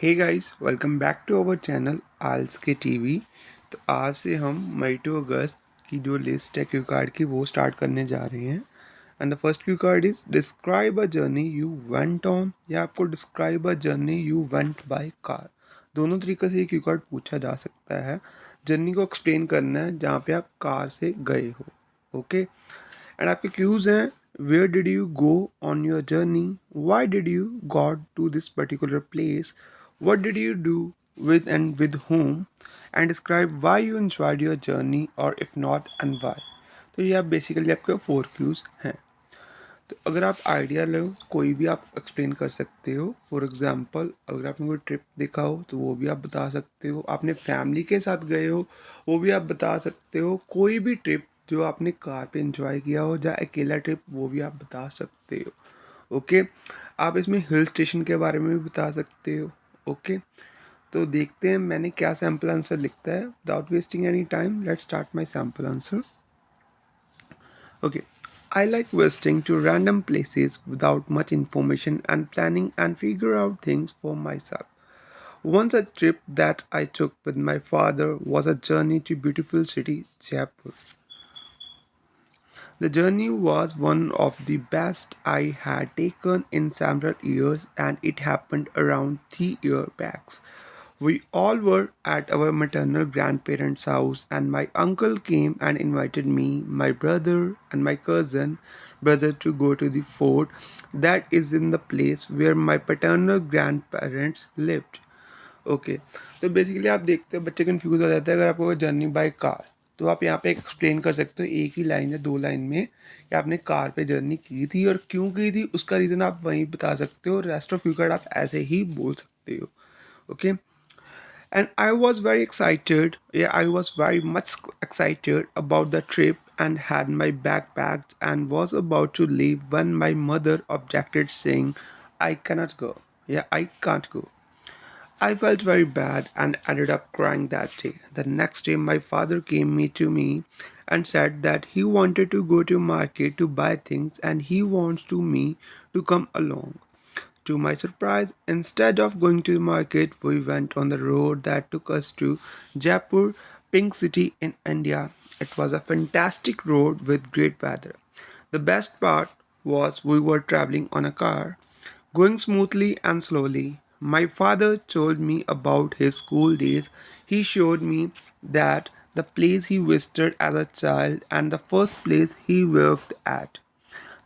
Hey guys, welcome back to our channel आल्स के TV. तो आज से हम मई टू अगस्त की जो लिस्ट है क्यू कार्ड की वो स्टार्ट करने जा रहे हैं। And the first Q card is describe a journey you went on, या आपको describe a journey you went by car. दोनों तरीके से ये क्यू कार्ड पूछा जा सकता है। जर्नी को एक्सप्लेन करना है जहाँ पे आप कार से गए हो। ओके, एंड आपके क्यूज हैं: where did you go on your journey, why did you got to this particular place, what did you do with whom, and describe why you enjoyed your journey, or if not and why। तो ये आप basically आपके 4 cues हैं। तो अगर आप idea लो, कोई भी आप एक्सप्लेन कर सकते हो। फॉर एग्जांपल, अगर आपने कोई ट्रिप देखा हो तो वो भी आप बता सकते हो, आपने फैमिली के साथ गए हो वो भी आप बता सकते हो, कोई भी ट्रिप जो आपने कार पे एंजॉय किया हो या अकेला ट्रिप वो भी आप बता सकते हो। ओके, आप इसमें हिल स्टेशन के बारे में भी बता सकते हो। ओके, तो देखते हैं मैंने क्या सैम्पल आंसर लिखता है। Without wasting any time, let's start my sample answer. Okay, I like visiting to random places without much information and planning and figure out things for myself. Once a trip that I took with my father was a journey to beautiful city Jaipur. The journey was one of the best I had taken in several years, and it happened around 3 years back. We all were at our maternal grandparents' house, and my uncle came and invited me, my brother, and my cousin brother to go to the fort that is in the place where my paternal grandparents lived. Okay, तो basically आप देखते हो बच्चे confuse हो जाते हैं। अगर आपको जर्नी बाय कार, तो आप यहाँ पे एक्सप्लेन कर सकते हो एक ही लाइन या 2 लाइन में कि आपने कार पे जर्नी की थी और क्यों की थी, उसका रीज़न आप वहीं बता सकते हो। रेस्ट ऑफ यू कार्ड आप ऐसे ही बोल सकते हो। Okay, and I was very excited. Yeah, I was very much excited about the trip and had my bag packed and was about to leave when my mother objected, saying, I cannot go. Yeah, I can't go. I felt very bad and ended up crying that day. The next day, my father came to me and said that he wanted to go to market to buy things and he wants to me to come along. To my surprise, instead of going to the market, we went on the road that took us to Jaipur, Pink City in India. It was a fantastic road with great weather. The best part was we were traveling on a car, going smoothly and slowly. My father told me about his school days. He showed me that the place he visited as a child and the first place he worked at.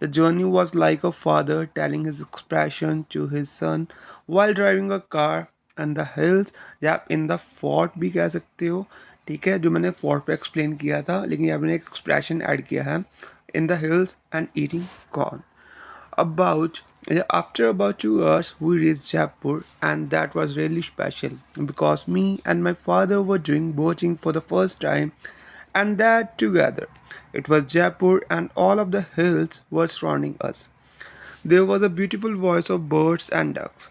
The journey was like a father telling his expression to his son while driving a car and the hills, या आप in the fort भी कह सकते हो। ठीक है, जो मैंने फोर्ट पे एक्सप्लेन किया था, लेकिन यहाँ मैंने एक एक्सप्रेशन ऐड किया है, in the hills and eating corn. About after about 2 hours, we reached Jaipur, and that was really special because me and my father were doing boating for the first time, and that together. It was Jaipur, and all of the hills were surrounding us. There was a beautiful voice of birds and ducks.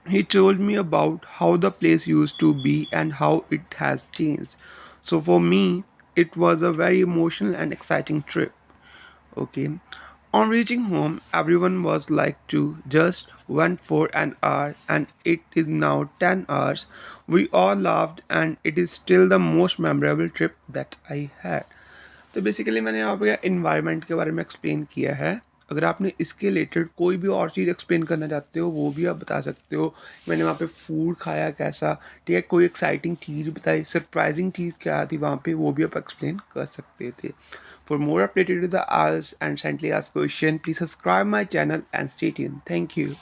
He told me about how the place used to be and how it has changed. So for me, it was a very emotional and exciting trip. Okay. On reaching home, everyone was like to just went for an hour and it is now 10 hours. We all laughed and it is still the most memorable trip that I had. तो basically मैंने यहाँ पे environment के बारे में explain किया है। अगर आपने इसके रिलेटेड कोई भी और चीज़ एक्सप्लेन करना चाहते हो वो भी आप बता सकते हो। मैंने वहाँ पे फूड खाया कैसा, ठीक है, कोई एक्साइटिंग चीज़ बताई, सरप्राइजिंग चीज़ क्या थी वहाँ पे, वो भी आप एक्सप्लेन कर सकते थे। For more updated to the IELTS and recently asked question, please subscribe my channel and stay tuned. Thank you.